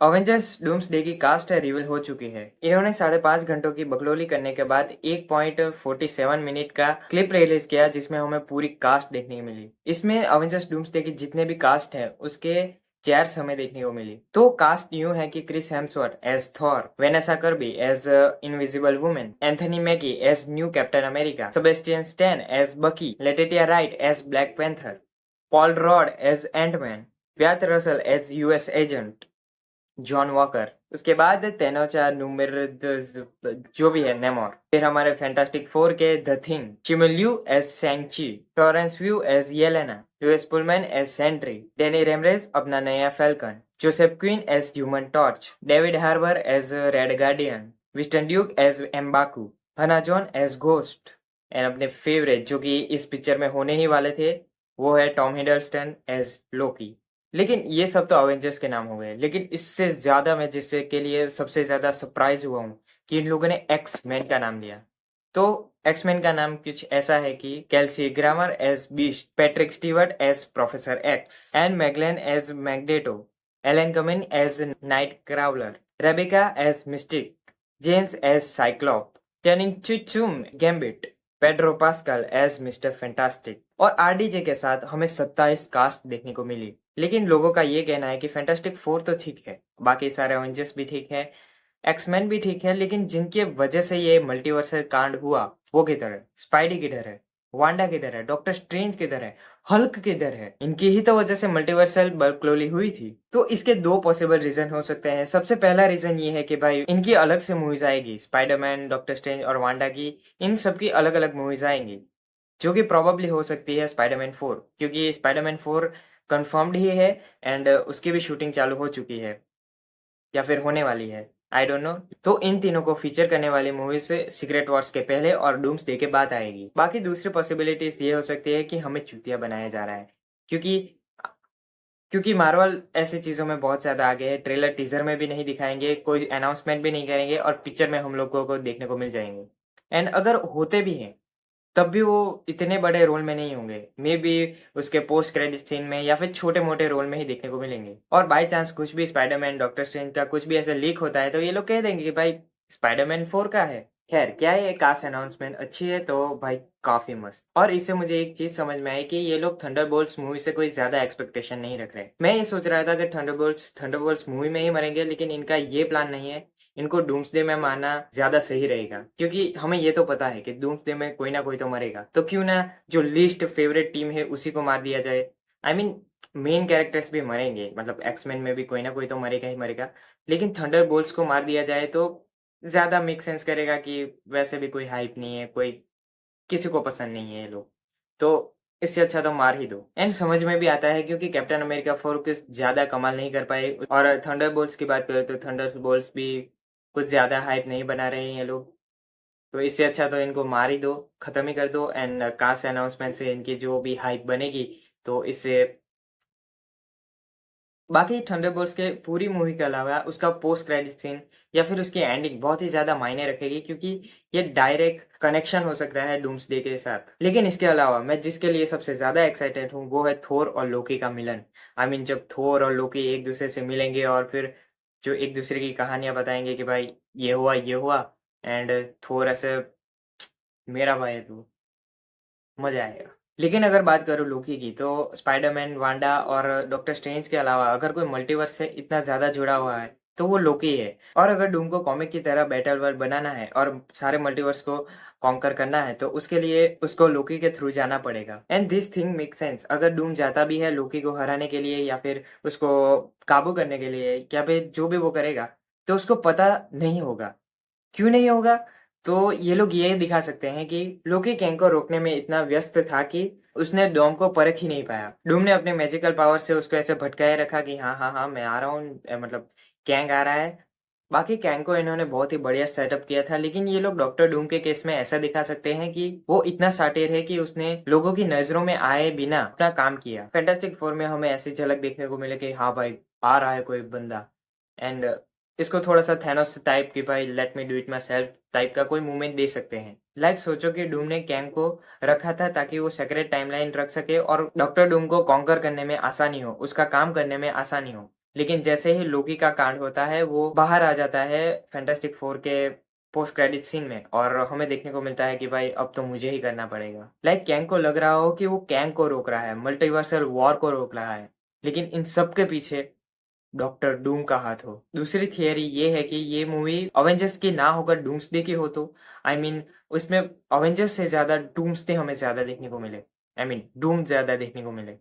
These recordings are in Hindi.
अवेंजर्स डूम्सडे की कास्ट रिवील हो चुकी है। इन्होंने 5.5 घंटों की बकलोली करने के बाद 1.47 मिनट का क्लिप रिलीज किया जिसमें हमें पूरी कास्ट देखने को मिली। इसमें अवेंजर्स डूम्सडे की जितने भी कास्ट है उसके चेयर्स हमें देखने को मिली। तो कास्ट यूं है कि Chris Hemsworth as Thor, Vanessa Kirby as invisible woman, Anthony Mackie as new Captain America, Sebastian Stan as Bucky, Letitia Wright as Black Panther, Paul Rudd as Antman, Wyatt Russell as US agent John Walker, उसके बाद तेनोचा नुमेर जो भी है नेमोर, फिर हमारे फैंटास्टिक फोर के the thing, Simu Liu as Shang Chi, Florence Pugh as Yelena, Lewis Pullman as Sentry, Danny Ramirez अपना नया falcon, Joseph Quinn as Human Torch, David Harbour as Red Guardian, Winston Duke as Mbaku, Hannah John as Ghost, and अपने फेवरेट जो कि इस पिक्चर में होने ही वाले थे वो है टॉम हिडलस्टन एज लोकी। लेकिन ये सब तो अवेंजर्स के नाम हो गए, लेकिन इससे ज्यादा मैं जिससे के लिए सबसे ज्यादा सरप्राइज हुआ हूँ कि इन लोगों ने एक्स मैन का नाम लिया। तो एक्स मैन का नाम कुछ ऐसा है कि Kelsey Grammer as Beast, Patrick Stewart as Professor X, and McKellen as Magneto, Alan Cumming as Nightcrawler, Rebecca as Mystique, James as Cyclops, टर्निंग चुचुम Gambit, Pedro Pascal as Mister Fantastic, और आरडीजे के साथ हमें 27 कास्ट देखने को मिली। लेकिन लोगों का ये कहना है कि फैंटास्टिक फोर तो ठीक है, बाकी सारे अवेंजर्स भी ठीक है, एक्समैन भी ठीक है, लेकिन जिनके वजह से ये मल्टीवर्सल कांड हुआ वो किधर है? स्पाइडी किधर है? वांडा किधर है? डॉक्टर स्ट्रेंज किधर है? हल्क किधर है? इनकी ही तो वजह से मल्टीवर्सल बर्कलोली हुई थी। तो इसके दो पॉसिबल रीजन हो सकते हैं। सबसे पहला रीजन ये है कि भाई इनकी अलग से मूवीज आएगी, स्पाइडरमैन, डॉक्टर स्ट्रेंज और वांडा की, इन सबकी अलग अलग मूवीज आएंगी, जो कि प्रोबेबली हो सकती है स्पाइडरमैन 4, क्योंकि स्पाइडरमैन 4 कंफर्म्ड ही है एंड उसकी भी शूटिंग चालू हो चुकी है या फिर होने वाली है, आई डोंट नो। तो इन तीनों को फीचर करने वाली मूवी से सीक्रेट वॉर्स के पहले और डूम्सडे के बाद आएगी। बाकी दूसरी पॉसिबिलिटीज ये हो सकती है कि हमें चूतिया बनाया जा रहा है, क्योंकि क्योंकि मार्वल ऐसी चीजों में बहुत ज्यादा आगे है। ट्रेलर टीजर में भी नहीं दिखाएंगे, कोई अनाउंसमेंट भी नहीं करेंगे और पिक्चर में हम लोगों को देखने को मिल जाएंगे। एंड अगर होते भी हैं तब भी वो इतने बड़े रोल में नहीं होंगे, मे बी उसके पोस्ट क्रेडिट सीन में या फिर छोटे मोटे रोल में ही देखने को मिलेंगे। और बाय चांस कुछ भी स्पाइडरमैन, डॉक्टर स्ट्रेंज का कुछ भी ऐसा लीक होता है तो ये लोग कह देंगे कि भाई स्पाइडरमैन 4 का है। खैर, क्या ये कास्ट अनाउंसमेंट अच्छी है तो भाई काफी मस्त। और इससे मुझे एक चीज समझ में आई कि ये लोग थंडरबोल्ट्स मूवी से कोई ज्यादा एक्सपेक्टेशन नहीं रख रहे। मैं ये सोच रहा था कि थंडरबोल्ट्स मूवी में ही मरेंगे, लेकिन इनका ये प्लान नहीं है। इनको डूम्सडे में मारना ज्यादा सही रहेगा, क्योंकि हमें ये तो पता है कि डूम्सडे में कोई ना कोई तो मरेगा, तो क्यों ना जो लीस्ट फेवरेट टीम है उसी को मार दिया जाए। आई मीन मेन कैरेक्टर्स भी मरेंगे, मतलब एक्समैन में भी कोई ना कोई तो मरेगा ही मरेगा, लेकिन थंडरबोल्ट्स को मार दिया जाए तो ज्यादा मेक सेंस करेगा कि वैसे भी कोई हाइप नहीं है, कोई किसी को पसंद नहीं है ये लोग, तो इससे अच्छा तो मार ही दो। एंड समझ में भी आता है क्योंकि कैप्टन अमेरिका 4 कुछ ज्यादा कमाल नहीं कर पाए, और थंडरबोल्ट्स की बात करें तो थंडरबोल्ट्स भी कुछ ज्यादा हाइप नहीं बना रहे हैं ये लोग। तो इससे अच्छा तो इनको मार ही दो, खत्म ही कर दो, एंड कास्ट अनाउंसमेंट से इनकी जो भी हाइप बनेगी तो इससे। बाकी थंडरबोल्ट्स के पूरी मूवी के अलावा उसका पोस्ट क्रेडिट सीन या फिर उसकी एंडिंग बहुत ही ज्यादा मायने रखेगी, क्योंकि ये डायरेक्ट कनेक्शन हो सकता है डूम्सडे के साथ। लेकिन इसके अलावा मैं जिसके लिए सबसे ज्यादा एक्साइटेड हूँ वो है थोर और लोकी का मिलन। आई मीन जब थोर और लोकी एक दूसरे से मिलेंगे और फिर जो एक दूसरे की कहानियां बताएंगे कि भाई ये हुआ, एंड थोर ऐसे मेरा भाई है तू, मजा आएगा। लेकिन अगर बात करूँ लोकी की तो स्पाइडरमैन, वांडा और डॉक्टर स्ट्रेंज के अलावा अगर कोई मल्टीवर्स से इतना ज्यादा जुड़ा हुआ है तो वो लोकी है। और अगर डूम को कॉमिक की तरह बैटल वर्ल्ड बनाना है और सारे मल्टीवर्स को कॉन्कर करना है तो उसके लिए उसको लोकी के थ्रू जाना पड़ेगा। And this thing make sense. अगर डूम जाता भी है लोकी को हराने के लिए या फिर उसको काबू करने के लिए या फिर जो भी वो करेगा, तो उसको पता नहीं होगा। क्यों नहीं होगा? तो ये लोग ये दिखा सकते हैं कि लोकी कैंग को रोकने में इतना व्यस्त था कि उसने डोम को परख ही नहीं पाया। डूम ने अपने मैजिकल पावर से उसको ऐसे भटकाए रखा कि हाँ हाँ हाँ मैं आ रहा हूँ, मतलब कैंग आ रहा है। बाकी कैंग को इन्होंने बहुत ही बढ़िया सेटअप किया था, लेकिन ये लोग डॉक्टर डूम के केस में ऐसा दिखा सकते हैं कि वो इतना साटिर है कि उसने लोगों की नजरों में आए बिना अपना काम किया। फैंटास्टिक फोर में हमें ऐसी झलक देखने को मिले कि हाँ भाई आ रहा है कोई बंदा, एंड इसको थोड़ा सा थैनोस टाइप की भाई let me do it my self type का कोई मूवमेंट दे सकते हैं। लाइक सोचो कि डूम ने कैंग को रखा था ताकि वो सेक्रेट टाइमलाइन रख सके और डॉक्टर डूम को कॉन्कर करने में आसानी हो, उसका काम करने में आसानी हो। लेकिन जैसे ही लोकी का कांड होता है वो बाहर आ जाता है फैंटास्टिक फोर के पोस्ट क्रेडिट सीन में और हमें देखने को मिलता है कि भाई अब तो मुझे ही करना पड़ेगा। लाइक कैंग को लग रहा हो कि वो कैंग को रोक रहा है, मल्टीवर्सल वॉर को रोक रहा है, लेकिन इन सब के पीछे डॉक्टर डूम का हाथ हो। दूसरी थियरी ये है कि ये मूवी अवेंजर्स की ना होकर डूम्सडे की हो तो आई I मीन उसमें अवेंजर्स से ज्यादा डूम्सडे हमें ज्यादा देखने को मिले, आई मीन डूम ज्यादा देखने को मिले।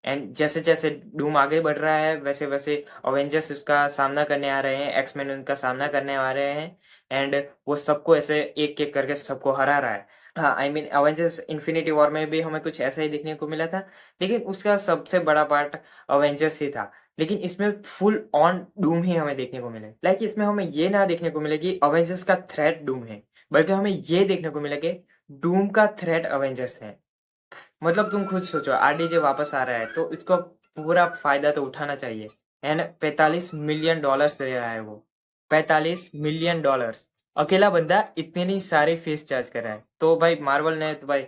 एंड जैसे जैसे डूम आगे बढ़ रहा है वैसे वैसे अवेंजर्स उसका सामना करने आ रहे हैं, एक्समैन उनका सामना करने आ रहे हैं एंड वो सबको ऐसे एक एक करके सबको हरा रहा है। हाँ, I mean Avengers infinity war में भी हमें कुछ ऐसा ही देखने को मिला था, लेकिन उसका सबसे बड़ा पार्ट अवेंजर्स ही था। लेकिन इसमें फुल ऑन डूम ही हमें देखने को मिले। लाइक इसमें हमें ये ना देखने को मिले कि अवेंजर्स का थ्रेट डूम है, बल्कि हमें ये देखने को मिले कि डूम का थ्रेट अवेंजर्स है। मतलब तुम खुद सोचो, आरडीजे वापस आ रहा है तो इसको पूरा फायदा तो उठाना चाहिए। एंड $45 मिलियन दे रहा है वो, $45 मिलियन। अकेला बंदा इतनी सारी फीस चार्ज कर रहा है, तो भाई मार्वल ने तो भाई,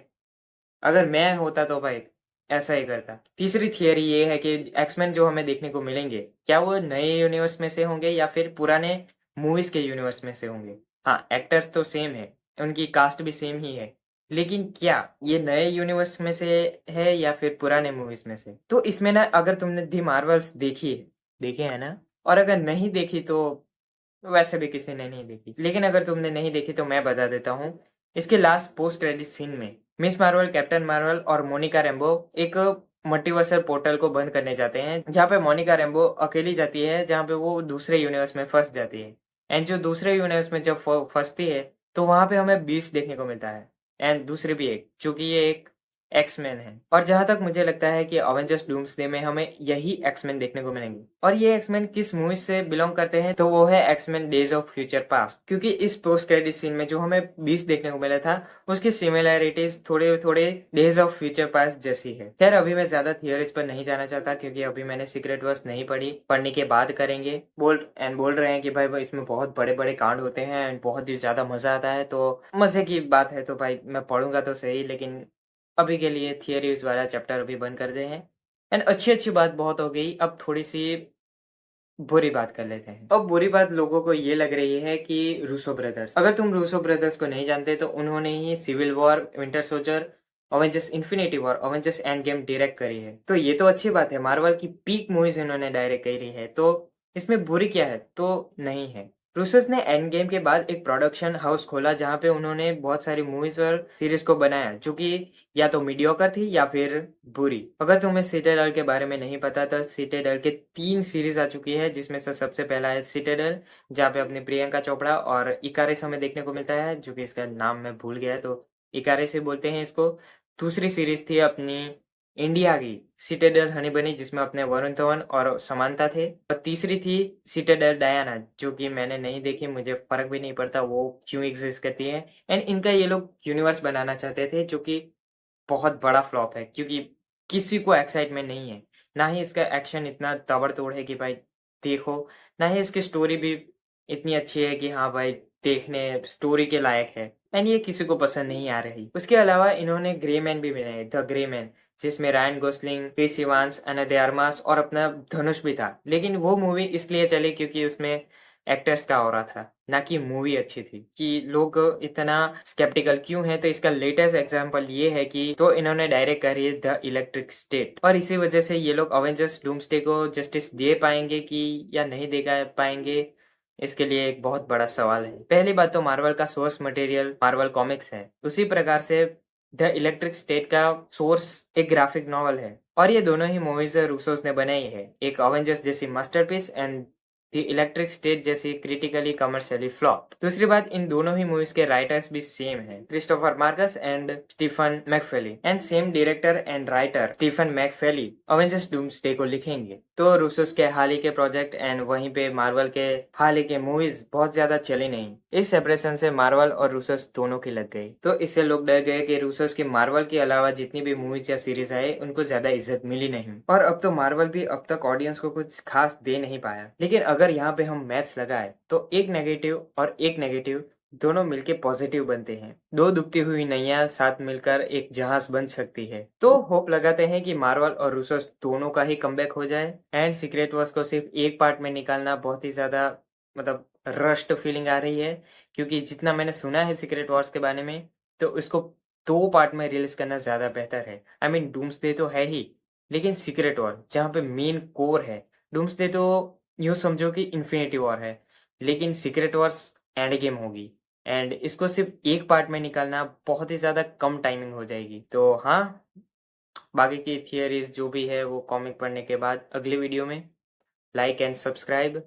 अगर मैं होता तो भाई ऐसा ही करता। तीसरी थियरी ये है कि एक्समैन जो हमें देखने को मिलेंगे क्या वो नए यूनिवर्स में से होंगे या फिर पुराने मूवीज के यूनिवर्स में से होंगे। हाँ, एक्टर्स तो सेम है, उनकी कास्ट भी सेम ही है, लेकिन क्या ये नए यूनिवर्स में से है या फिर पुराने मूवीज में से। तो इसमें ना, अगर तुमने दी मार्वल्स देखी है, देखे है ना, और अगर नहीं देखी तो वैसे भी किसी ने नहीं देखी, लेकिन अगर तुमने नहीं देखी तो मैं बता देता हूँ। इसके लास्ट पोस्ट क्रेडिट सीन में मिस मार्वल, कैप्टन मार्वल और मोनिका रेम्बो एक मल्टीवर्सल पोर्टल को बंद करने जाते हैं, जहाँ पे मोनिका रेम्बो अकेली जाती है, जहाँ पे वो दूसरे यूनिवर्स में फंस जाती है। एंड जो दूसरे यूनिवर्स में जब फंसती है तो वहां पे हमें बीस देखने को मिलता है, एंड दूसरे भी एक, चूंकि ये एक एक्समैन है। और जहां तक मुझे लगता है कि अवेंजर्स डूम्सडे में हमें यही एक्समैन देखने को मिलेंगे। और ये एक्समैन किस मूवी से बिलोंग करते हैं, तो वो है X Men days of future past, क्योंकि इस पोस्ट क्रेडिट सीन में जो हमें 20 देखने को मिला था उसकी सिमिलैरिटीज थोड़े थोड़े डेज ऑफ फ्यूचर पास्ट जैसी है। खैर अभी मैं ज्यादा थियरीज पर नहीं जाना चाहता, क्योंकि अभी मैंने सीक्रेट वर्स नहीं पढ़ी, पढ़ने के बाद करेंगे। बोल रहे हैं कि भाई इसमें बहुत बड़े बड़े कांड होते हैं and बहुत ही ज्यादा मजा आता है, तो मजे की बात है तो भाई मैं पढ़ूंगा तो सही, लेकिन अभी के लिए थियरीज वाला चैप्टर अभी बंद कर दे हैं। एंड अच्छी अच्छी बात बहुत हो गई, अब थोड़ी सी बुरी बात कर लेते हैं। अब बुरी बात लोगों को ये लग रही है कि रूसो ब्रदर्स, अगर तुम रूसो ब्रदर्स को नहीं जानते तो उन्होंने ही civil war, winter soldier, Avengers infinity war, Avengers Endgame direct करी है, तो ये तो अच्छी बात है, मार्वल की पीक मूवीज इन्होंने डायरेक्ट करी है, तो इसमें बुरी क्या है, तो नहीं है। रूसोस ने एंड गेम के बाद एक प्रोडक्शन हाउस खोला जहां पे उन्होंने बहुत सारी मूवीज और सीरीज को बनाया जो कि या तो मीडियोकर थी या फिर बुरी। अगर तुम्हें सिटाडेल के बारे में नहीं पता तो सिटाडेल के 3 सीरीज आ चुकी है, जिसमें से सबसे पहला है सिटाडेल, जहाँ पे अपनी प्रियंका चोपड़ा और इकारिस हमें देखने को मिलता है, जो कि इसका नाम मैं भूल गया, तो इकारिस ही बोलते हैं इसको। दूसरी सीरीज थी अपनी इंडिया की सिटाडेल हनी बनी, जिसमें अपने वरुण धवन और समांता थे। और तीसरी थी सिटाडेल डायना, जो कि मैंने नहीं देखी, मुझे फर्क भी नहीं पड़ता वो क्यों एग्जिस्ट करती है। एंड इनका ये लोग यूनिवर्स बनाना चाहते थे, जो कि बहुत बड़ा फ्लॉप है, क्योंकि किसी को एक्साइटमेंट नहीं है, ना ही इसका एक्शन इतना ताबड़तोड़ है कि भाई देखो, ना ही इसकी स्टोरी भी इतनी अच्छी है कि हाँ भाई देखने स्टोरी के लायक है, एंड ये किसी को पसंद नहीं आ रही। उसके अलावा इन्होंने ग्रे मैन भी बनाए, द ग्रे मैन, जिसमें रायन गोसलिंग, क्रिस इवांस, एना de Armas और अपना धनुष भी था, लेकिन वो मूवी इसलिए चली क्योंकि उसमें एक्टर्स का हो रहा था, ना कि मूवी अच्छी थी। कि लोग इतना स्केप्टिकल क्यों है, तो इसका लेटेस्ट एग्जांपल ये है कि तो इन्होंने डायरेक्ट करी है द इलेक्ट्रिक स्टेट, और इसी वजह से ये लोग अवेंजर्स डूम्सडे को जस्टिस दे पाएंगे कि या नहीं दे पाएंगे, इसके लिए एक बहुत बड़ा सवाल है। पहली बात तो मार्वल का सोर्स मटेरियल मार्वल कॉमिक्स है, उसी प्रकार से द इलेक्ट्रिक स्टेट का सोर्स एक ग्राफिक नॉवल है, और ये दोनों ही मूवीज रूसोस ने बनाई है, एक अवेंजर्स जैसी masterpiece and the electric state जैसी क्रिटिकली कमर्शियली फ्लॉप। दूसरी बात, इन दोनों ही मूवीज के राइटर्स भी सेम है, Christopher Markus and Stephen McFeely, and same director and writer Stephen McFeely Avengers Doomsday को लिखेंगे। तो रूसोस के हाल ही के प्रोजेक्ट एंड वहीं पे मार्वल के हाल ही के मूवीज बहुत ज्यादा चली नहीं, इस सेपरेशन से मार्वल और रूसोस दोनों की लग गई, तो इससे लोग डर गए कि रूसोस की मार्वल के अलावा जितनी भी मूवीज या सीरीज आए उनको ज्यादा इज्जत मिली नहीं। और अब तो मार्वल भी अब तक ऑडियंस को कुछ खास दे नहीं पाया। लेकिन अगर यहाँ पे हम मैथ्स लगाए तो एक नेगेटिव और एक नेगेटिव दोनों मिलके पॉजिटिव बनते हैं। दो डूबती हुई नैया साथ मिलकर एक जहाज बन सकती है। तो होप लगाते हैं कि मार्वल और रूसोस दोनों का ही कमबैक हो जाए। एंड सीक्रेट वॉर्स को सिर्फ एक पार्ट में निकालना बहुत ही ज्यादा मतलब रश्ड फीलिंग आ रही है, क्योंकि जितना मैंने सुना है सीक्रेट वॉर्स के बारे में, तो इसको दो पार्ट में रिलीज करना ज्यादा बेहतर है। आई मीन डूम्सडे तो है ही, लेकिन सीक्रेट वॉर जहाँ पे मेन कोर है, डूम्सडे तो यूं समझो कि इन्फिनिटी वॉर है, लेकिन सीक्रेट वॉर्स एंड गेम होगी। एंड इसको सिर्फ एक पार्ट में निकालना बहुत ही ज़्यादा कम टाइमिंग हो जाएगी। तो हाँ, बाकी की थियरीज जो भी है वो कॉमिक पढ़ने के बाद अगले वीडियो में। Like and subscribe.